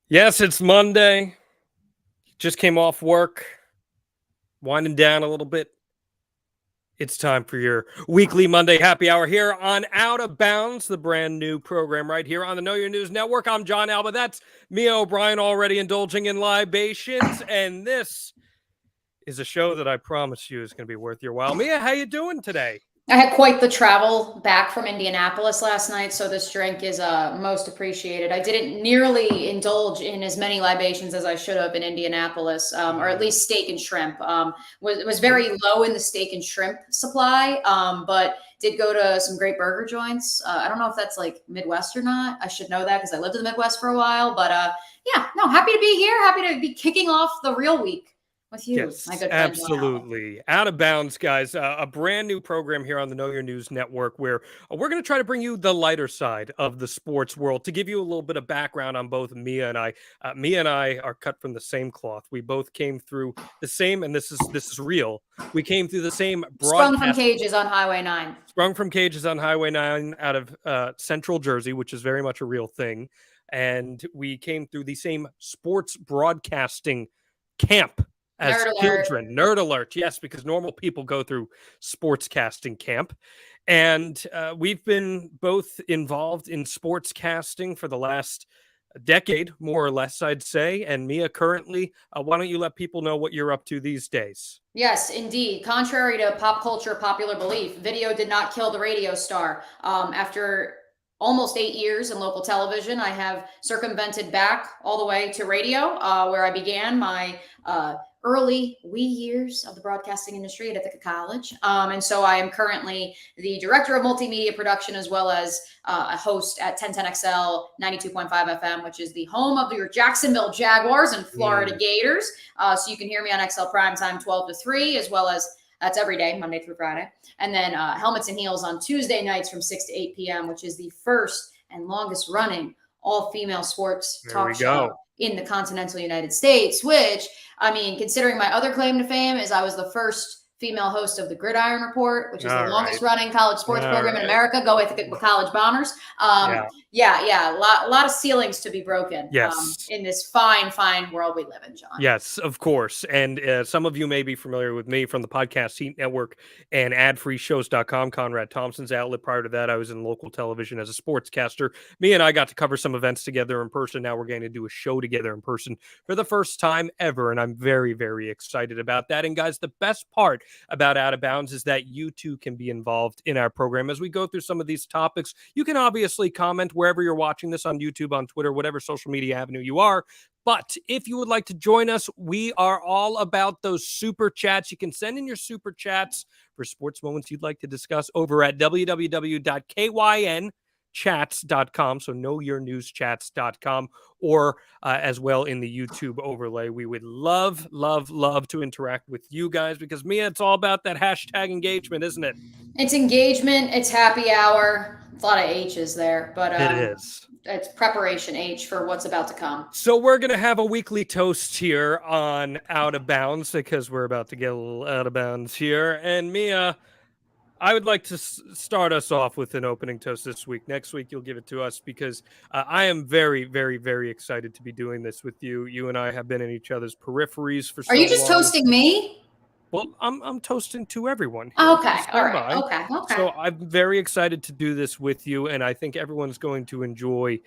Yes, it's Monday. Just came off work, winding down a little bit. It's time for your weekly Monday happy hour here on Out of Bounds, the brand new program right here on the Know Your News Network. I'm John Alba. That's Mia O'Brien, already indulging in libations, and this is a show that I promise you is going to be worth your while. Mia, how you doing today? I had quite the travel back from Indianapolis last night, so this drink is most appreciated. I didn't nearly indulge in as many libations as I should have in Indianapolis, or at least steak and shrimp. Was very low in the steak and shrimp supply, but did go to some great burger joints. I don't know if that's like Midwest or not. I should know that because I lived in the Midwest for a while. But yeah, no, happy to be here. Happy to be kicking off the real week with you, Yes, my good friend. absolutely. Out of Bounds, guys, a brand new program here on the Know Your News Network where we're going to try to bring you the lighter side of the sports world. To give you a little bit of background on both Mia and I, Mia and I are cut from the same cloth. We both came through the same, and this is real. We came through the same Sprung from cages on Highway 9. Sprung from cages on Highway 9 out of Central Jersey, which is very much a real thing. And we came through the same sports broadcasting camp as children. Nerd alert, yes, because normal people go through sportscasting camp. And we've been both involved in sportscasting for the last decade, more or less, I'd say. And Mia, currently, why don't you let people know what you're up to these days? Yes, indeed. Contrary to pop culture popular belief, video did not kill the radio star. After almost 8 years in local television, I have circumvented back all the way to radio, where I began my early wee years of the broadcasting industry at Ithaca College. And so I am currently the director of multimedia production, as well as a host at 1010XL 92.5 FM, which is the home of your Jacksonville Jaguars and Florida Gators. So you can hear me on XL Primetime 12 to 3, as well as that's every day, Monday through Friday. And then Helmets and Heels on Tuesday nights from 6 to 8 p.m., which is the first and longest running all-female sports talk show in the continental United States, which, I mean, considering my other claim to fame is I was the first female host of the Gridiron Report, which is the longest running college sports program in America. Go with the College Bombers. Yeah. A lot of ceilings to be broken in this fine world we live in, John. Yes, of course. And some of you may be familiar with me from the Podcast Heat Network and adfreeshows.com, Conrad Thompson's outlet. Prior to that, I was in local television as a sportscaster. Me and I got to cover some events together in person. Now we're going to do a show together in person for the first time ever, and I'm very, very excited about that. And guys, the best part about Out of Bounds is that you too can be involved in our program as we go through some of these topics. You can obviously comment wherever you're watching this, on YouTube, on Twitter, whatever social media avenue you are. But if you would like to join us, we are all about those super chats. You can send in your super chats for sports moments you'd like to discuss over at www.kynchats.com. So knowyournewschats.com, or as well in the YouTube overlay. We would love to interact with you guys because, Mia, it's all about that hashtag engagement, isn't it? It's engagement. It's happy hour. It's a lot of H's there, but it is. It's preparation H for what's about to come. So we're going to have a weekly toast here on Out of Bounds because we're about to get a little out of bounds here. And Mia, I would like to start us off with an opening toast this week. Next week, you'll give it to us because I am very, very, very excited to be doing this with you. You and I have been in each other's peripheries for so long. Are you just toasting me? Well, I'm toasting to everyone. Okay. All right. Okay. So I'm very excited to do this with you, and I think everyone's going to enjoy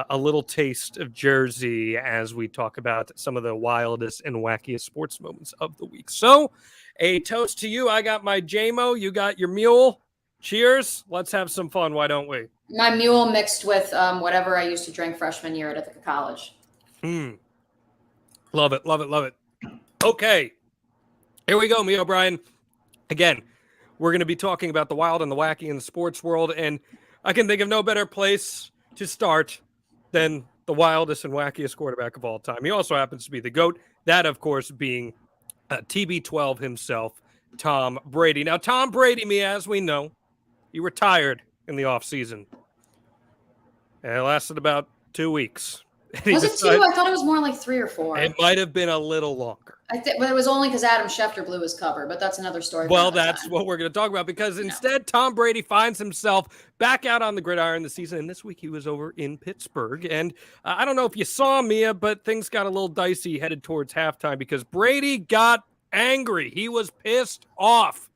a little taste of Jersey as we talk about some of the wildest and wackiest sports moments of the week. So a toast to you. I got my JMO. You got your mule. Cheers. Let's have some fun. Why don't we? My mule mixed with whatever I used to drink freshman year at Ithaca College. Love it. Okay. Here we go, Mia O'Brien. Again, we're going to be talking about the wild and the wacky in the sports world, and I can think of no better place to start than the wildest and wackiest quarterback of all time. He also happens to be the GOAT, that, of course, being TB12 himself, Tom Brady. Now, Tom Brady, Mia, as we know, he retired in the offseason, and it lasted about 2 weeks. Was it 2? I thought it was more like 3 or 4. It might have been a little longer. But it was only because Adam Schefter blew his cover, but that's another story. Well, that's what we're going to talk about, because instead Tom Brady finds himself back out on the gridiron this season. And this week he was over in Pittsburgh. And I don't know if you saw, Mia, but things got a little dicey headed towards halftime because Brady got angry. He was pissed off.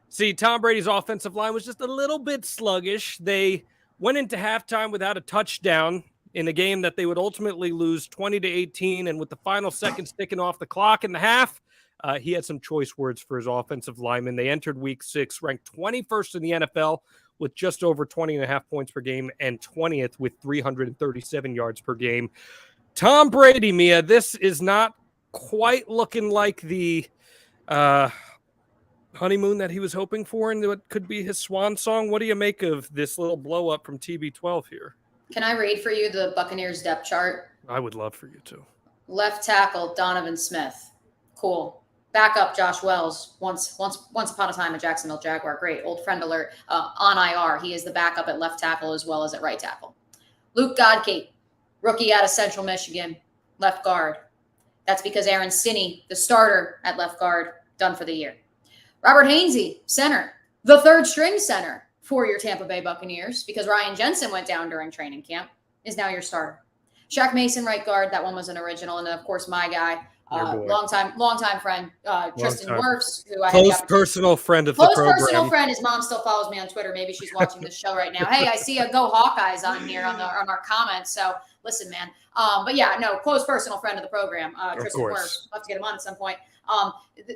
See, Tom Brady's offensive line was just a little bit sluggish. They went into halftime without a touchdown in a game that they would ultimately lose 20-18. And with the final seconds ticking off the clock in the half, he had some choice words for his offensive linemen. They entered week 6, ranked 21st in the NFL with just over 20.5 points per game and 20th with 337 yards per game. Tom Brady, Mia, this is not quite looking like the honeymoon that he was hoping for and what could be his swan song. What do you make of this little blow up from TB12 here? Can I read for you the Buccaneers depth chart? I would love for you to. Left tackle, Donovan Smith. Cool. Backup, Josh Wells. Once upon a time, a Jacksonville Jaguar. Great. Old friend alert. On IR. He is the backup at left tackle as well as at right tackle. Luke Godke, rookie out of Central Michigan, left guard. That's because Aaron Sinney, the starter at left guard, done for the year. Robert Hainsey, center. The third string center for your Tampa Bay Buccaneers, because Ryan Jensen went down during training camp, is now your starter. Shaq Mason, right guard. That one was an original. And, of course, my guy, longtime friend, Tristan Wirfs, who I had close personal friend of the program. Close personal friend. His mom still follows me on Twitter. Maybe she's watching this show right now. Hey, I see a Go Hawkeyes on here on our comments. So listen, man. But yeah, no, close personal friend of the program, Tristan Wirfs. We'll have to get him on at some point.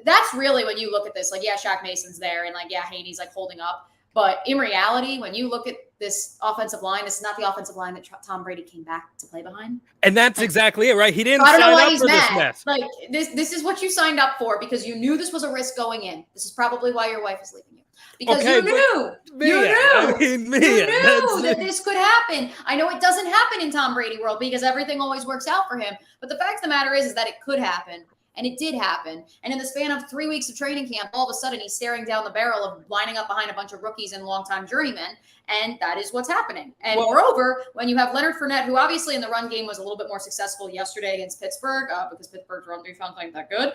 That's really when you look at this. Like, yeah, Shaq Mason's there, and like, yeah, Haney's like holding up. But in reality, when you look at this offensive line, this is not the offensive line that Tom Brady came back to play behind. And that's exactly it, right? He didn't sign up for this mess. Like, this is what you signed up for because you knew this was a risk going in. This is probably why your wife is leaving you. Because you knew that this could happen. I know it doesn't happen in Tom Brady world because everything always works out for him. But the fact of the matter is that it could happen. And it did happen. And in the span of 3 weeks of training camp, all of a sudden he's staring down the barrel of lining up behind a bunch of rookies and longtime journeymen. And that is what's happening. And moreover, when you have Leonard Fournette, who obviously in the run game was a little bit more successful yesterday against Pittsburgh, because Pittsburgh's run defense ain't that good,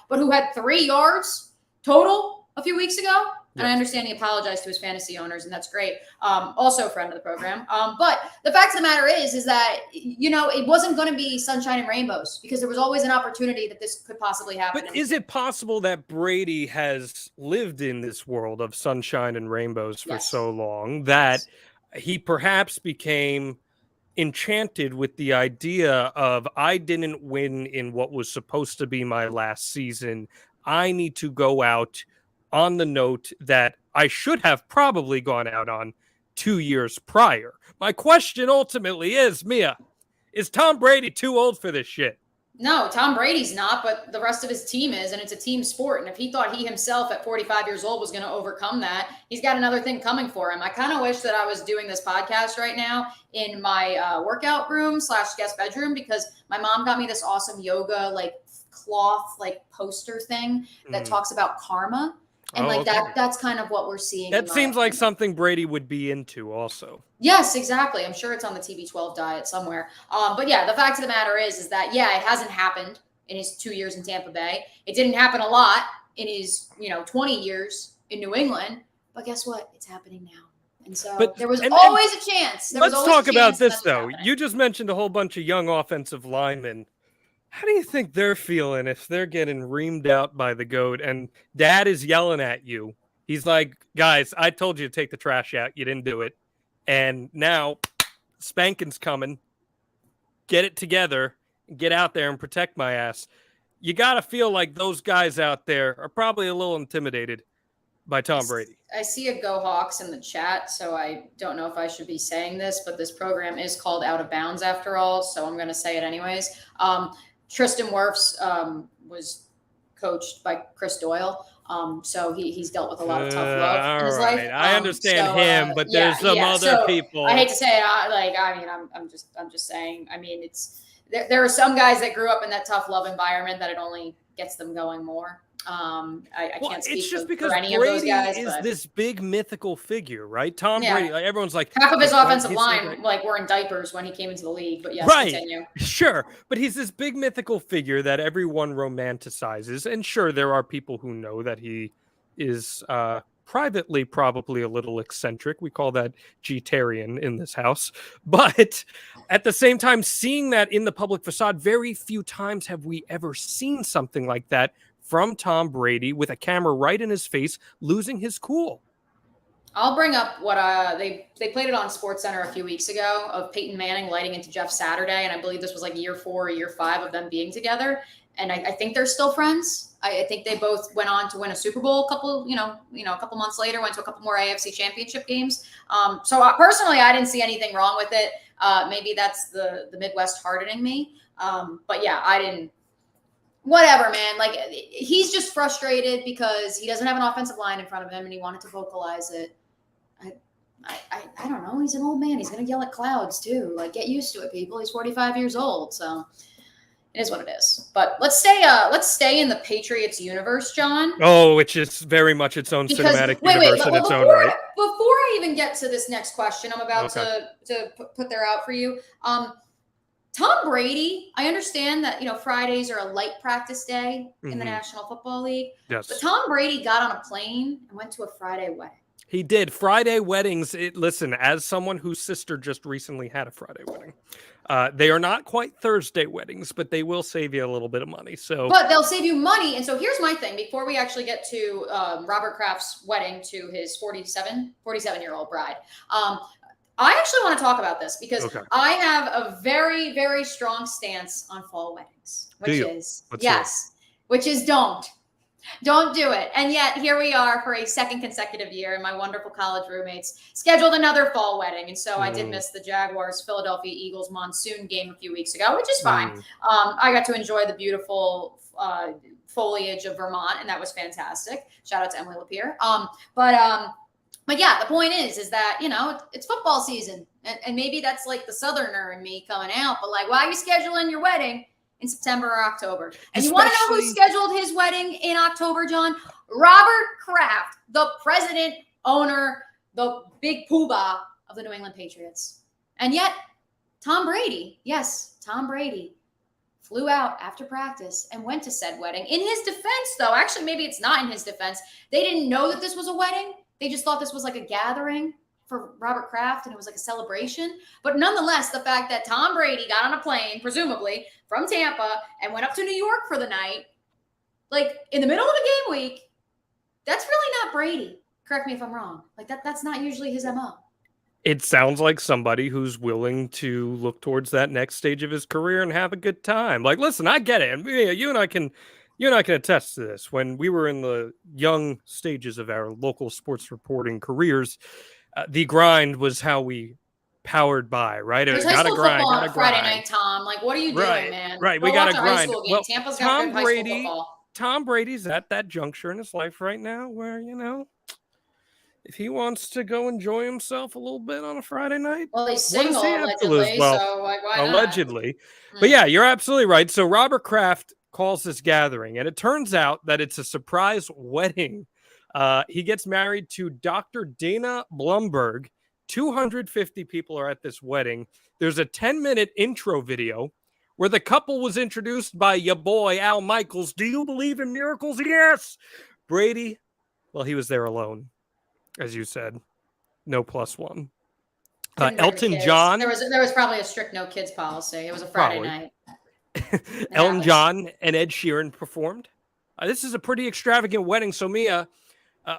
but who had 3 yards total a few weeks ago. And I understand he apologized to his fantasy owners, and that's great. Also a friend of the program. But the fact of the matter is that, it wasn't going to be sunshine and rainbows because there was always an opportunity that this could possibly happen. But is it possible that Brady has lived in this world of sunshine and rainbows for so long that he perhaps became enchanted with the idea of, I didn't win in what was supposed to be my last season. I need to go out on the note that I should have probably gone out on 2 years prior. My question ultimately is, Mia, is Tom Brady too old for this shit? No, Tom Brady's not, but the rest of his team is, and it's a team sport. And if he thought he himself at 45 years old was going to overcome that, he's got another thing coming for him. I kind of wish that I was doing this podcast right now in my workout room / guest bedroom, because my mom got me this awesome yoga, cloth, poster thing that talks about karma. And that's kind of what we're seeing. That seems like something Brady would be into also. Yes, exactly. I'm sure it's on the TB12 diet somewhere. But yeah, the fact of the matter is that, it hasn't happened in his 2 years in Tampa Bay. It didn't happen a lot in his, 20 years in New England. But guess what? It's happening now. And so there was always a chance. Let's talk about this, though. You just mentioned a whole bunch of young offensive linemen. How do you think they're feeling if they're getting reamed out by the GOAT and dad is yelling at you? He's like, guys, I told you to take the trash out. You didn't do it. And now spanking's coming. Get it together and get out there and protect my ass. You got to feel like those guys out there are probably a little intimidated by Tom Brady. I see a Go Hawks in the chat, so I don't know if I should be saying this, but this program is called Out of Bounds after all, so I'm going to say it anyways. Tristan Wirfs was coached by Chris Doyle, so he's dealt with a lot of tough love in his life. I understand him, but there's some other people. I hate to say it, I'm just saying. I mean, it's there are some guys that grew up in that tough love environment that it only gets them going more. I can't speak it's just for because any Brady of those guys. is but this big mythical figure, right? Tom Brady, like everyone's like half of his offensive he's line were in diapers when he came into the league. But yes, right, continue. sure, but he's this big mythical figure that everyone romanticizes, and sure, there are people who know that he is privately probably a little eccentric. We call that G-tarian in this house, but at the same time, seeing that in the public facade, very few times have we ever seen something like that from Tom Brady with a camera right in his face, losing his cool. I'll bring up what they played it on SportsCenter a few weeks ago of Peyton Manning lighting into Jeff Saturday, and I believe this was like year 4 or year 5 of them being together. And I think they're still friends. I think they both went on to win a Super Bowl a couple months later, went to a couple more AFC Championship games. So personally, I didn't see anything wrong with it. Maybe that's the Midwest hardening me. But yeah, I didn't. Whatever, man. Like, he's just frustrated because he doesn't have an offensive line in front of him, and he wanted to vocalize it. I don't know. He's an old man. He's going to yell at clouds too. Like, get used to it, people. He's 45 years old. So it is what it is. But let's stay in the Patriots universe, John. Oh, which is very much its own cinematic universe in its own right. Before I even get to this next question, I'm about to put there out for you. Tom Brady, I understand that, Fridays are a light practice day in the National Football League. Yes. But Tom Brady got on a plane and went to a Friday wedding. He did. Friday weddings. Listen, as someone whose sister just recently had a Friday wedding, they are not quite Thursday weddings, but they will save you a little bit of money. But they'll save you money. And so here's my thing. Before we actually get to Robert Kraft's wedding to his 47-year-old bride, I actually want to talk about this because I have a very, very strong stance on fall weddings, which is don't do it. And yet here we are for a second consecutive year, and my wonderful college roommates scheduled another fall wedding. And so I did miss the Jaguars Philadelphia Eagles monsoon game a few weeks ago, which is fine. I got to enjoy the beautiful foliage of Vermont, and that was fantastic. Shout out to Emily Lapierre. But yeah, the point is that, it's football season, and maybe that's like the Southerner in me coming out, but like, why are you scheduling your wedding in September or October? And you want to know who scheduled his wedding in October, John? Robert Kraft, the president, owner, the big poobah of the New England Patriots. And yet, Tom Brady flew out after practice and went to said wedding. In his defense, though, actually, maybe it's not in his defense, they didn't know that this was a wedding. They just thought this was like a gathering for Robert Kraft, and it was like a celebration. But nonetheless, the fact that Tom Brady got on a plane, presumably from Tampa, and went up to New York for the night, like in the middle of a game week, that's really not Brady. Correct me if I'm wrong. Like that's not usually his MO. It sounds like somebody who's willing to look towards that next stage of his career and have a good time. Like, listen, I get it. And you and I can attest to this. When we were in the young stages of our local sports reporting careers, the grind was how we powered by, right? There's high school football on Friday night, Tom. Like, what are you doing, man? Right, we got to grind. Well, Tampa's got good high school football. Tom Brady's at that juncture in his life right now where, if he wants to go enjoy himself a little bit on a Friday night. Well, he's single, allegedly, so why not? Allegedly. But yeah, you're absolutely right. So Robert Kraft calls this gathering, and it turns out that it's a surprise wedding. He gets married to Dr. Dana Blumberg. 250 people are at this wedding. There's a 10-minute intro video where the couple was introduced by your boy, Al Michaels. Do you believe in miracles? Yes. Brady, well, he was there alone, as you said. No +1. Elton John. There was probably a strict no kids policy. It was a Friday night. Elton John and Ed Sheeran performed. This is a pretty extravagant wedding. So, Mia,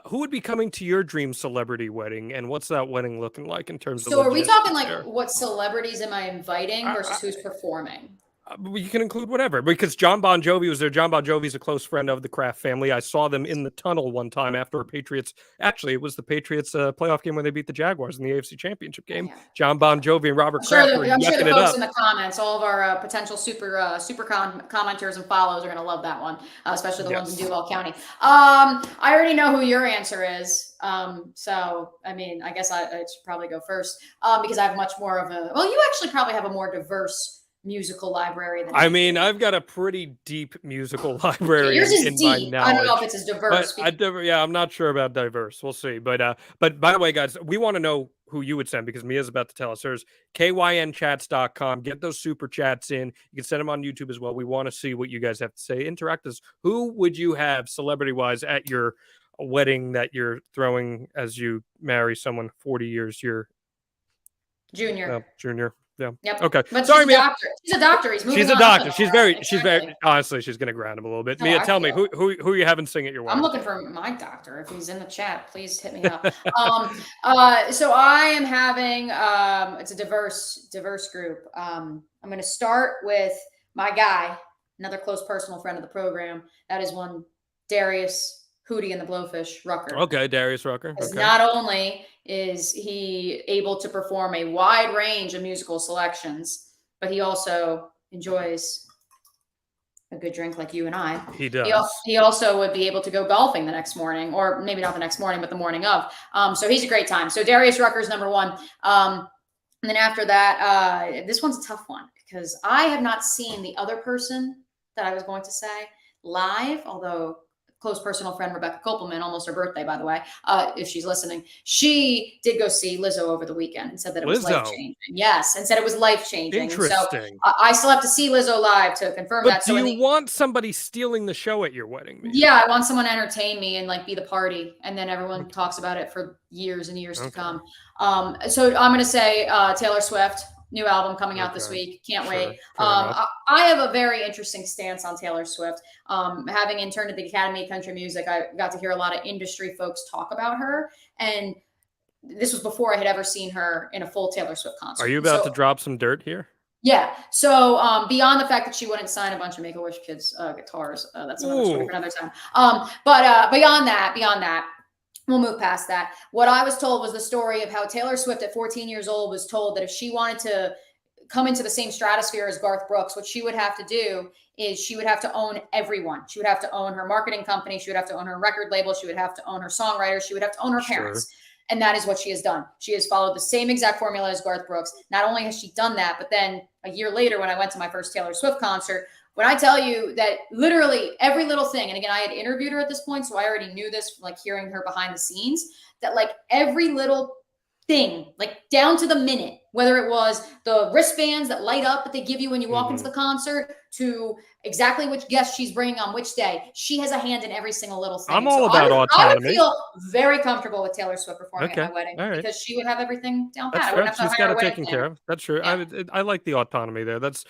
who would be coming to your dream celebrity wedding, and what's that wedding looking like in terms of? So, are we talking like what celebrities am I inviting versus who's performing? You can include whatever, because John Bon Jovi was there. John Bon Jovi's a close friend of the Kraft family. I saw them in the tunnel one time after a Patriots. Actually, it was the Patriots playoff game when they beat the Jaguars in the AFC Championship game. Yeah. John Bon Jovi and Robert Kraft were I'm sure the yucking folks it up. In the comments, all of our potential super commenters and follows are going to love that one, especially the ones in Duval County. I already know who your answer is. So, I mean, I guess I should probably go first because I have much more of a. Well, you actually probably have a more diverse musical library than I you mean, do. I've got a pretty deep musical library Yours is in my deep. I don't know if knowledge. it's as But diverse. I'm not sure about diverse. We'll see. But by the way, guys, we want to know who you would send because Mia's about to tell us hers. KYNchats.com. Get those super chats in. You can send them on YouTube as well. We want to see what you guys have to say. Interact with us. Who would you have celebrity wise at your wedding that you're throwing as you marry someone 40 years your Junior. junior? Yeah. Yep. Okay. But Sorry, she's a Mia. doctor. She's a doctor. He's moving She's a on up in doctor. the She's world. very, Exactly. honestly, she's going to grind him a little bit. That's Mia, how I tell me feel. who you having sing at your wedding? I'm looking for my doctor. If he's in the chat, please hit me up. So I am having, it's a diverse group. I'm going to start with my guy, another close personal friend of the program. That is one Darius Hootie and the Blowfish Rucker. Okay, Darius Rucker. Because Okay. not only is he able to perform a wide range of musical selections, but he also enjoys a good drink like you and I. He does. He also would be able to go golfing the next morning, or maybe not the next morning, but the morning of. So he's a great time. So Darius Rucker is number one. And then after that, this one's a tough one because I have not seen the other person that I was going to say live, although close personal friend Rebecca Kopelman, almost her birthday, by the way, if she's listening, she did go see Lizzo over the weekend and said that it was life-changing. Yes, and said it was life-changing. Interesting. So I still have to see Lizzo live to confirm that. But do you want somebody stealing the show at your wedding? Mia? Yeah, I want someone to entertain me and like be the party, and then everyone talks about it for years and years to come. So I'm going to say Taylor Swift. New album coming out this week. Can't wait. I have a very interesting stance on Taylor Swift. Having interned at the Academy of Country Music, I got to hear a lot of industry folks talk about her. And this was before I had ever seen her in a full Taylor Swift concert. Are you about to drop some dirt here? Yeah. So beyond the fact that she wouldn't sign a bunch of Make-A-Wish kids' guitars, that's another story for another time. But beyond that, we'll move past that. What I was told was the story of how Taylor Swift at 14 years old was told that if she wanted to come into the same stratosphere as Garth Brooks, what she would have to do is she would have to own everyone. She would have to own her marketing company. She would have to own her record label. She would have to own her songwriters. She would have to own her parents. And that is what she has done. She has followed the same exact formula as Garth Brooks. Not only has she done that, but then a year later when I went to my first Taylor Swift concert, when I tell you that literally every little thing, and again, I had interviewed her at this point, so I already knew this from like hearing her behind the scenes, that like every little thing, like down to the minute, whether it was the wristbands that light up that they give you when you walk into the concert to exactly which guest she's bringing on which day, she has a hand in every single little thing. I'm all about autonomy. I would feel very comfortable with Taylor Swift performing at my wedding because she would have everything down pat. She's got it taken care of. That's true. Yeah. I like the autonomy there. That's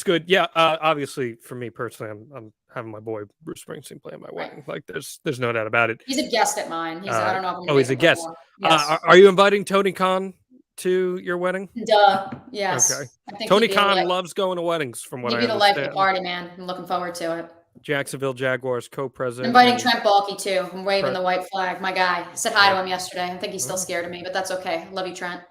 good. Yeah. Obviously, for me personally, I'm having my boy Bruce Springsteen play at my wedding. Like, there's no doubt about it. He's a guest at mine. I don't know. He's a guest. Yes. Are you inviting Tony Khan to your wedding? Duh. Yes. Okay. Tony Khan loves going to weddings, from what I understand. He'd be the life of the party, man. I'm looking forward to it. Jacksonville Jaguars co-president. Inviting Trent Baalke too. I'm waving the white flag. My guy. I said hi to him yesterday. I think he's still scared of me, but that's okay. Love you, Trent.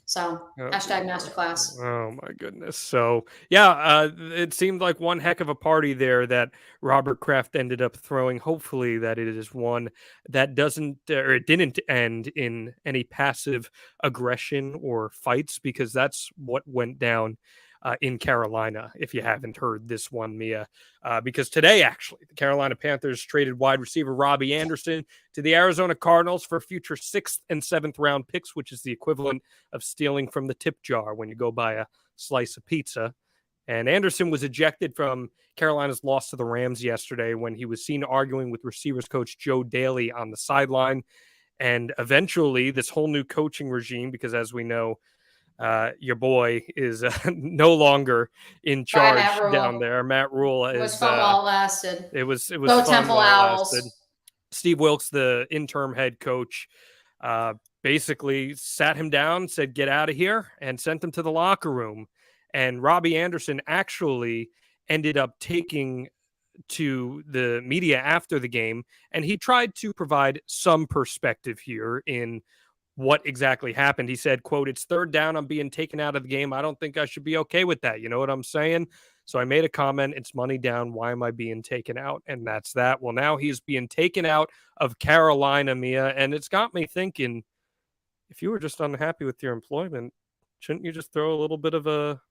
So #masterclass. Oh my goodness. So yeah, it seemed like one heck of a party there that Robert Kraft ended up throwing. Hopefully that it is one that doesn't or it didn't end in any passive aggression or fights, because that's what went down in Carolina, if you haven't heard this one, Mia. Because today, actually, the Carolina Panthers traded wide receiver Robbie Anderson to the Arizona Cardinals for future 6th and 7th round picks, which is the equivalent of stealing from the tip jar when you go buy a slice of pizza. And Anderson was ejected from Carolina's loss to the Rams yesterday when he was seen arguing with receivers coach Joe Daly on the sideline. And eventually, this whole new coaching regime, because as we know, your boy is no longer in charge down there. Matt Rule is. It was fun while it lasted. It was Go fun Temple while Owls. it lasted. Steve Wilkes, the interim head coach, basically sat him down, said, "Get out of here," and sent him to the locker room. And Robbie Anderson actually ended up taking to the media after the game, and he tried to provide some perspective here in what exactly happened. He said, quote, "It's 3rd down. I'm being taken out of the game. I don't think I should be okay with that. You know what I'm saying? So I made a comment. It's money down. Why am I being taken out?" And that's that. Well, now he's being taken out of Carolina, Mia. And it's got me thinking, if you were just unhappy with your employment, shouldn't you just throw a little bit of a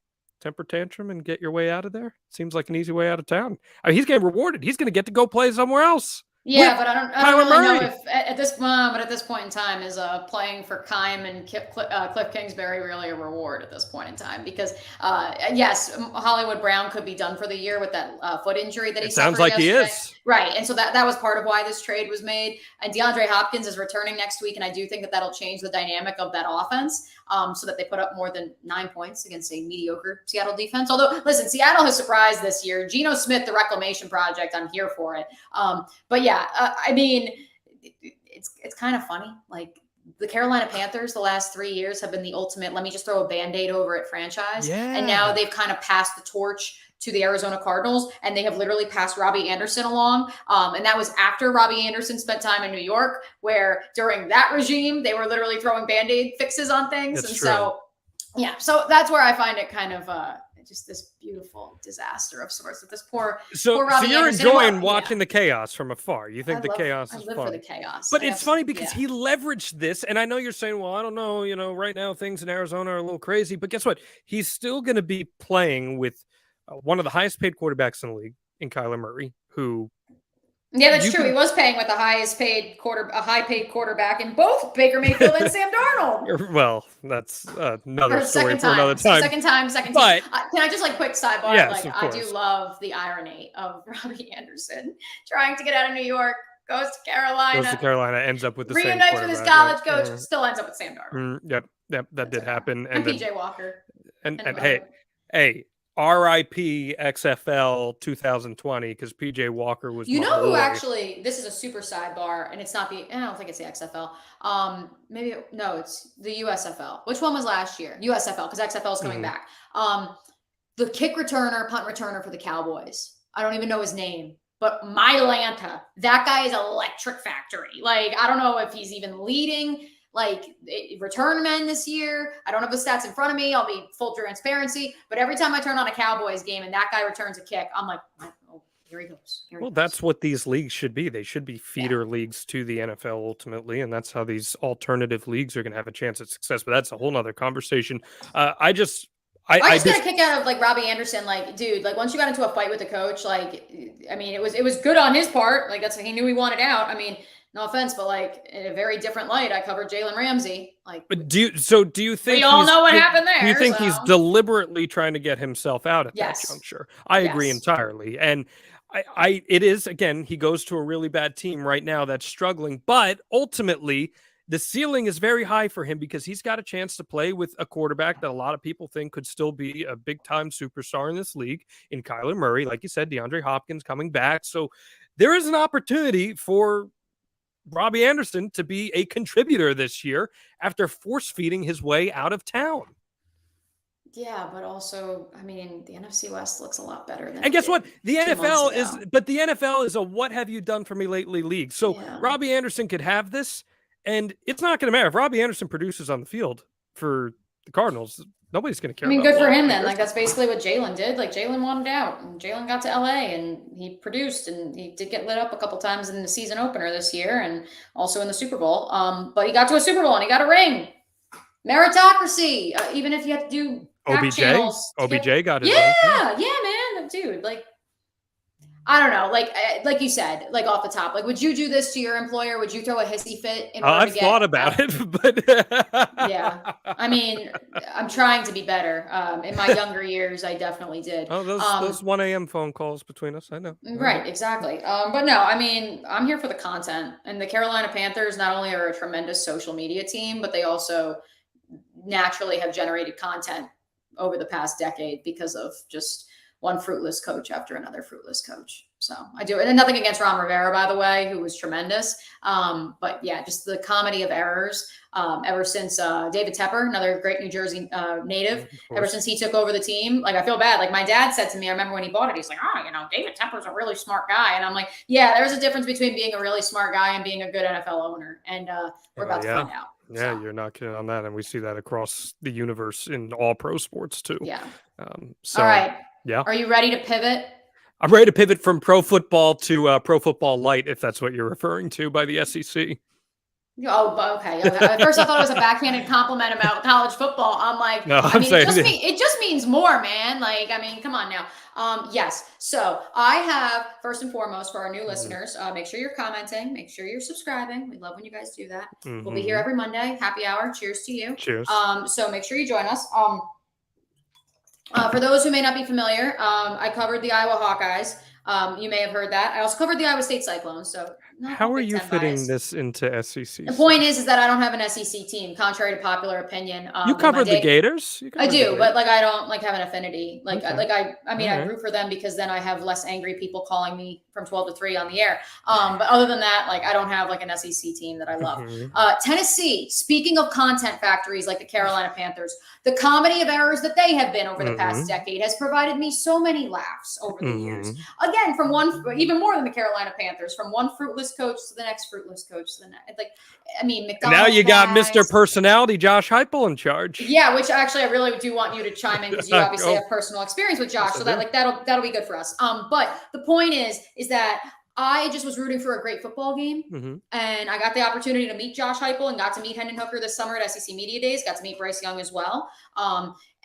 temper tantrum and get your way out of there? Seems like an easy way out of town. I mean, he's getting rewarded. He's going to get to go play somewhere else. Yeah, but I don't Kyler really know Murray. if at this but at this point in time is playing for Keim and Cliff Kingsbury really a reward at this point in time, because yes, Hollywood Brown could be done for the year with that foot injury that he sounds suffered like yesterday. he is. Right, and so that was part of why this trade was made. And DeAndre Hopkins is returning next week, and I do think that'll change the dynamic of that offense, so that they put up more than 9 points against a mediocre Seattle defense. Although, listen, Seattle has surprised this year. Geno Smith, the reclamation project, I'm here for it. But yeah, I mean, it's kind of funny. Like, the Carolina Panthers the last 3 years have been the ultimate, let me just throw a Band-Aid over it franchise. Yeah. And now they've kind of passed the torch to the Arizona Cardinals, and they have literally passed Robbie Anderson along. And that was after Robbie Anderson spent time in New York, where during that regime, they were literally throwing Band-Aid fixes on things. That's and true. So, yeah, so that's where I find it kind of just this beautiful disaster of sorts with this poor Robbie So you're Anderson. enjoying watching the chaos from afar. You think chaos is I live fun. for the chaos. But it's funny because he leveraged this, and I know you're saying, well, I don't know, right now things in Arizona are a little crazy, but guess what? He's still going to be playing with one of the highest paid quarterbacks in the league in Kyler Murray, who... Yeah, that's true. He was paying with a high paid quarterback in both Baker Mayfield and Sam Darnold. Well, that's another story for another time. Second time. But, can I just quick sidebar? Yes, I do love the irony of Robbie Anderson trying to get out of New York, goes to Carolina, ends up with the same reunites with his college coach, still ends up with Sam Darnold. Yep, that did happen. And PJ Walker. And hey, RIP XFL 2020, because PJ Walker was. You know who actually? This is a super sidebar, and it's not I don't think it's the XFL. It's the USFL. Which one was last year? USFL, because XFL is coming back. The kick returner, punt returner for the Cowboys. I don't even know his name, but Mylanta. That guy is electric factory. Like, I don't know if he's even leading return men this year. I don't have the stats in front of me. I'll be full transparency. But every time I turn on a Cowboys game and that guy returns a kick, I'm like, oh, here he goes. That's what these leagues should be. They should be feeder leagues to the NFL ultimately. And that's how these alternative leagues are going to have a chance at success. But that's a whole nother conversation. I just got a kick out of Robbie Anderson. Dude, once you got into a fight with the coach, it was good on his part. He knew he wanted out. I mean, no offense, but in a very different light, I covered Jalen Ramsey. But do you think we all know what happened there? Do you think he's deliberately trying to get himself out at that juncture? I agree entirely. And it is, again, he goes to a really bad team right now that's struggling, but ultimately the ceiling is very high for him because he's got a chance to play with a quarterback that a lot of people think could still be a big time superstar in this league in Kyler Murray. Like you said, DeAndre Hopkins coming back. So there is an opportunity for Robbie Anderson to be a contributor this year after force feeding his way out of town. Yeah, but also, I mean, the NFC West looks a lot better than. And guess what? The NFL is a what have you done for me lately league. So Robbie Anderson could have this, and it's not going to matter if Robbie Anderson produces on the field for the Cardinals. Nobody's going to care. I mean, good for him then. That's basically what Jalen did. Jalen wanted out, and Jalen got to LA, and he produced, and he did get lit up a couple times in the season opener this year, and also in the Super Bowl. But he got to a Super Bowl and he got a ring. Meritocracy. Even if you have to do OBJ got it. Yeah, man, dude. I don't know. Like you said, off the top, would you do this to your employer? Would you throw a hissy fit? I've thought about it, but yeah. I mean, I'm trying to be better. In my younger years, I definitely did. Oh, those 1 a.m. phone calls between us, I know. Right, exactly. But no, I mean, I'm here for the content. And the Carolina Panthers not only are a tremendous social media team, but they also naturally have generated content over the past decade because of just one fruitless coach after another fruitless coach. So I do it. And nothing against Ron Rivera, by the way, who was tremendous. But yeah, just the comedy of errors ever since David Tepper, another great New Jersey native, ever since he took over the team. I feel bad. My dad said to me, I remember when he bought it, he's like, David Tepper's a really smart guy. And I'm like, yeah, there's a difference between being a really smart guy and being a good NFL owner. And we're about to find out. Yeah, you're not kidding on that. And we see that across the universe in all pro sports too. Yeah. All right. Yeah. Are you ready to pivot? I'm ready to pivot from pro football to pro football light, if that's what you're referring to by the SEC. Oh, okay. At first, I thought it was a backhanded compliment about college football. I'm like, No, it just means more, man. Like, I mean, come on now. Yes. So I have first and foremost for our new listeners, make sure you're commenting, make sure you're subscribing. We love when you guys do that. We'll be here every Monday. Happy hour. Cheers to you. Cheers. So make sure you join us. For those who may not be familiar, I covered the Iowa Hawkeyes. You may have heard that. I also covered the Iowa State Cyclones. So how are you fitting this into SEC? The point is that I don't have an SEC team, contrary to popular opinion. You covered the Gators. I do, but like I don't like have an affinity. Like I root for them because then I have less angry people calling me from 12 to 3 on the air. But other than that, like I don't have like an SEC team that I love. Tennessee. Speaking of content factories like the Carolina Panthers, the comedy of errors that they have been over the past decade has provided me so many laughs over the years. Again, from even more than the Carolina Panthers, from one fruitless coach to the next fruitless coach to the next. Like, I mean, McDonald's. Now you got Mr. Personality, Josh Heupel, in charge. Yeah, which actually I really do want you to chime in because you obviously have personal experience with Josh, so that'll be good for us. But the point is that I just was rooting for a great football game, and I got the opportunity to meet Josh Heupel and got to meet Hendon Hooker this summer at SEC Media Days. Got to meet Bryce Young as well.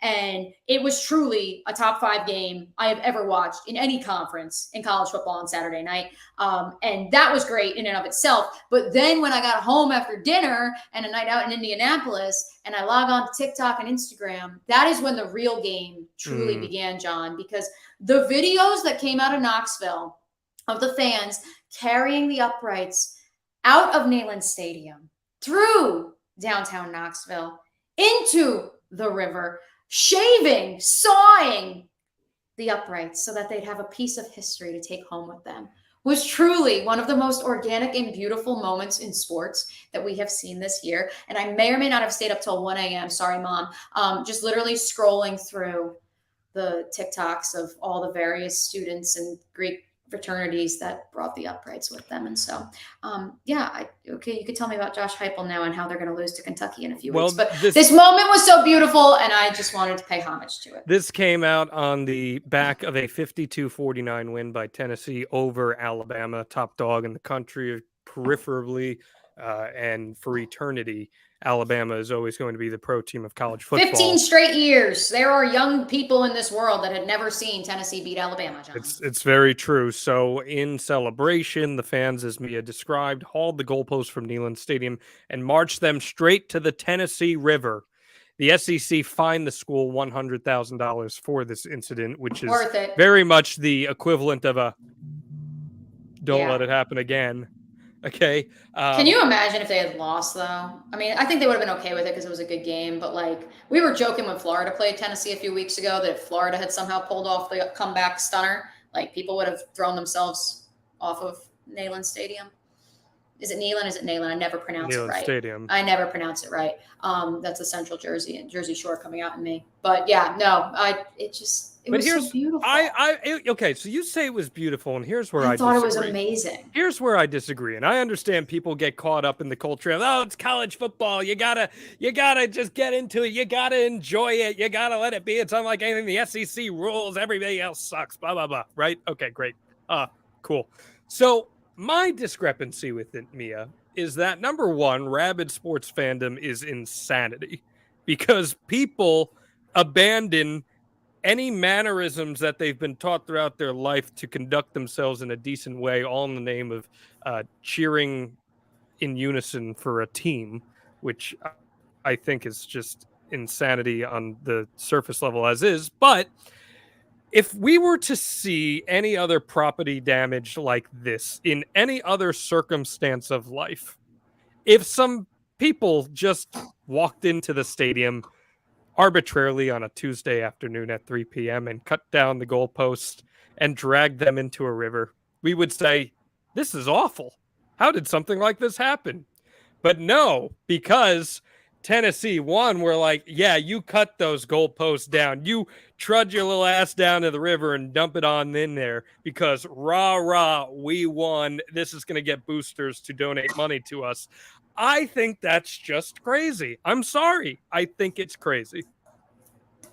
And it was truly a top 5 game I have ever watched in any conference in college football on Saturday night. And that was great in and of itself. But then when I got home after dinner and a night out in Indianapolis and I log on to TikTok and Instagram, that is when the real game truly began, John, because the videos that came out of Knoxville of the fans carrying the uprights out of Neyland Stadium through downtown Knoxville into the river, sawing the uprights so that they'd have a piece of history to take home with them, was truly one of the most organic and beautiful moments in sports that we have seen this year. And I may or may not have stayed up till 1 a.m. Sorry, Mom. Just literally scrolling through the TikToks of all the various students and Greek fraternities that brought the uprights with them. And so, you could tell me about Josh Heupel now and how they're going to lose to Kentucky in a few weeks. But this moment was so beautiful, and I just wanted to pay homage to it. This came out on the back of a 52-49 win by Tennessee over Alabama, top dog in the country, peripherally, and for eternity. Alabama is always going to be the pro team of college football. 15 straight years. There are young people in this world that had never seen Tennessee beat Alabama, John. It's very true. So in celebration, the fans, as Mia described, hauled the goalposts from Neyland Stadium and marched them straight to the Tennessee River. The SEC fined the school $100,000 for this incident, which is very much the equivalent of a don't let it happen again. Okay. Can you imagine if they had lost, though? I mean, I think they would have been okay with it because it was a good game. But, like, we were joking when Florida played Tennessee a few weeks ago that if Florida had somehow pulled off the comeback stunner, like, people would have thrown themselves off of Neyland Stadium. Is it Neyland? Is it Neyland? I never pronounce it right. Stadium. I never pronounce it right. That's the Central Jersey and Jersey Shore coming out in me. But yeah, no, it was so beautiful. Okay, so you say it was beautiful, and here's where I thought disagree. It was amazing. Here's where I disagree, and I understand people get caught up in the culture of, it's college football. You gotta just get into it. You gotta enjoy it. You gotta let it be. It's unlike anything. The SEC rules. Everybody else sucks. Blah blah blah. Right? Okay, great. Cool. So my discrepancy with it, Mia, is that number one, rabid sports fandom is insanity because people abandon any mannerisms that they've been taught throughout their life to conduct themselves in a decent way, all in the name of cheering in unison for a team, which I think is just insanity on the surface level as is. But if we were to see any other property damage like this in any other circumstance of life, if some people just walked into the stadium arbitrarily on a Tuesday afternoon at 3 p.m. and cut down the goalposts and dragged them into a river, we would say, this is awful. How did something like this happen? But no, because Tennessee won, we're like, yeah, you cut those goalposts down. You trudge your little ass down to the river and dump it on in there because rah, we won. This is going to get boosters to donate money to us. I think that's just crazy. I'm sorry. I think it's crazy.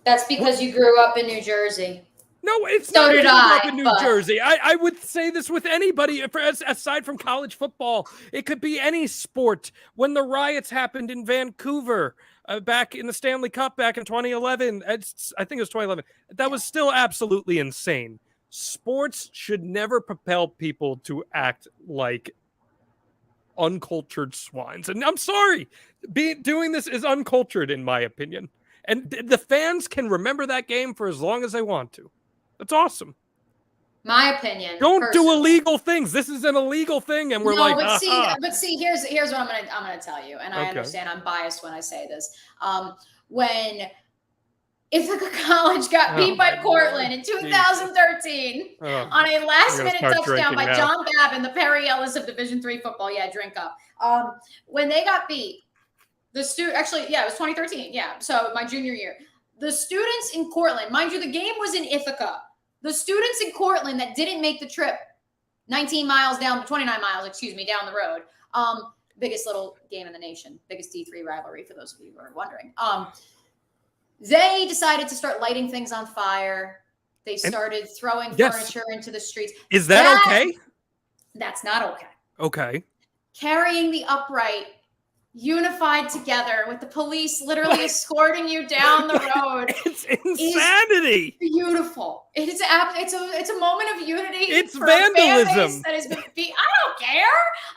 That's because you grew up in New Jersey. No, it's So not did because I grew up I, in New but- Jersey. I would say this with anybody, aside from college football. It could be any sport. When the riots happened in Vancouver back in the Stanley Cup back in 2011, I think it was 2011, that was still absolutely insane. Sports should never propel people to act like uncultured swines. And I'm sorry, doing this is uncultured in my opinion. And the fans can remember that game for as long as they want to. That's awesome. My opinion. Don't do illegal things. This is an illegal thing, and we're like, but see, here's what I'm gonna tell you, and I understand I'm biased when I say this. When Ithaca College got beat by Cortland in 2013 on a last-minute touchdown by John Babb in the Perry Ellis of Division III football. Yeah, drink up. When they got beat, it was 2013. Yeah, so my junior year. The students in Cortland, mind you, the game was in Ithaca. The students in Cortland that didn't make the trip, 29 miles down the road. Biggest little game in the nation, biggest D3 rivalry for those of you who are wondering. They decided to start lighting things on fire. They started throwing furniture into the streets. Is that okay? That's not okay. Okay. Carrying the upright, unified together with the police literally escorting you down the road. It's insanity. Beautiful. It's a moment of unity. It's vandalism. That has been beat. I don't care.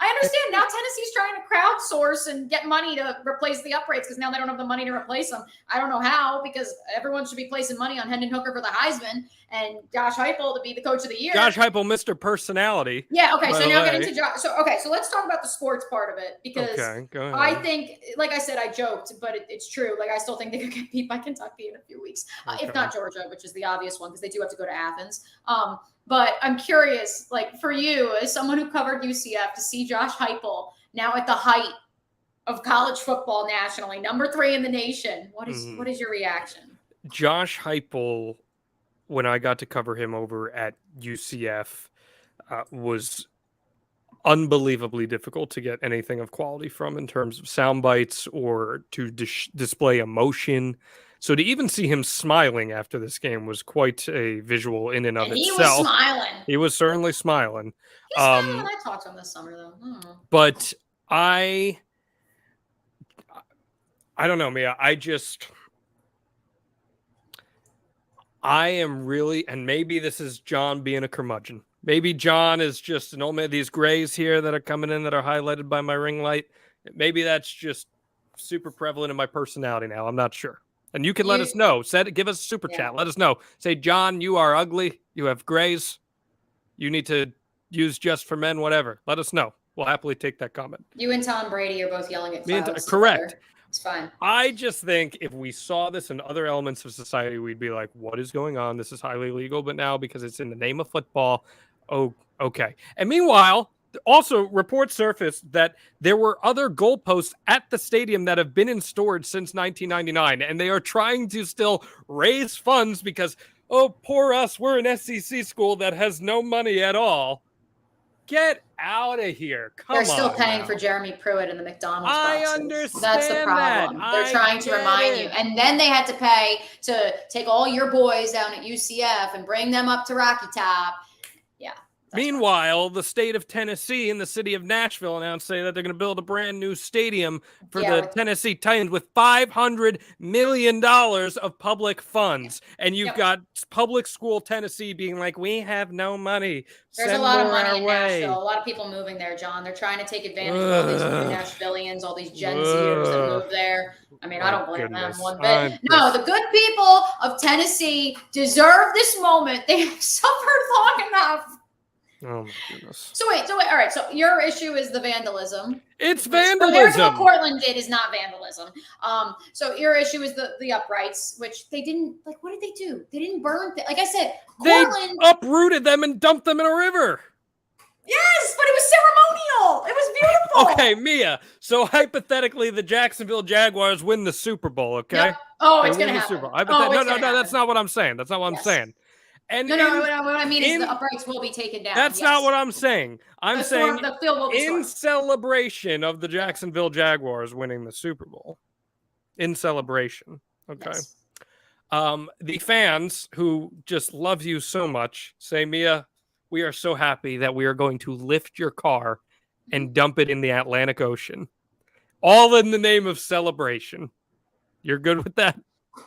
I understand now Tennessee's trying to crowdsource and get money to replace the uprights because now they don't have the money to replace them. I don't know how, because everyone should be placing money on Hendon Hooker for the Heisman and Josh Heupel to be the coach of the year. Josh Heupel, Mr. Personality. Yeah. Okay. So now getting to Josh. So let's talk about the sports part of it, because go ahead. I think, like I said, I joked, but it's true. Like, I still think they could get beat by Kentucky in a few weeks, if not Georgia, which is the obvious one because they do have to go to Athens. But I'm curious, like, for you as someone who covered UCF, to see Josh Heupel now at the height of college football nationally, number 3 in the nation. What is your reaction? Josh Heupel, when I got to cover him over at UCF, was unbelievably difficult to get anything of quality from in terms of sound bites or to display emotion. So to even see him smiling after this game was quite a visual in and of itself. He was smiling. He was certainly smiling. He's smiling when I talked to him this summer, though. But I don't know, Mia. I am really, and maybe this is John being a curmudgeon. Maybe John is just an old man. These grays here that are coming in that are highlighted by my ring light. Maybe that's just super prevalent in my personality now. I'm not sure. And you can let us know. Give us a super chat. Let us know. Say, John, you are ugly. You have grays. You need to use just for men, whatever. Let us know. We'll happily take that comment. You and Tom Brady are both yelling at clouds. Correct. Together. It's fine. I just think if we saw this in other elements of society, we'd be like, what is going on? This is highly illegal. But now, because it's in the name of football, oh, okay. And meanwhile, also reports surfaced that there were other goalposts at the stadium that have been in storage since 1999. And they are trying to still raise funds because, oh, poor us, we're an SEC school that has no money at all. Get out of here. They're still paying for Jeremy Pruitt in the McDonald's boxes. I understand. That's the problem. They're trying to remind you. And then they had to pay to take all your boys down at UCF and bring them up to Rocky Top. Yeah. Meanwhile, the state of Tennessee and the city of Nashville announced that they're going to build a brand new stadium for the Tennessee Titans with $500 million of public funds. And you've got public school Tennessee being like, we have no money. There's a lot of money in Nashville. A lot of people moving there, John. They're trying to take advantage of all these new Nashvillians, all these Gen Zers that move there. I mean, I don't blame them one bit. No, the good people of Tennessee deserve this moment. They have suffered long enough. Oh my goodness. So wait. All right. So your issue is the vandalism. It's vandalism. Compared to what Cortland did is not vandalism. So your issue is the uprights, which they didn't, like, what did they do? They didn't burn. Like I said, Cortland. They uprooted them and dumped them in a river. Yes, but it was ceremonial. It was beautiful. Okay, Mia. So hypothetically, the Jacksonville Jaguars win the Super Bowl, okay? Yep. Oh, it's going to happen. No, that's not what I'm saying. That's not what I'm saying. And what I mean is the uprights will be taken down. That's not what I'm saying. I'm saying the field will be in celebration of the Jacksonville Jaguars winning the Super Bowl. In celebration. Okay. The fans who just love you so much say, Mia, we are so happy that we are going to lift your car and dump it in the Atlantic Ocean, all in the name of celebration. You're good with that?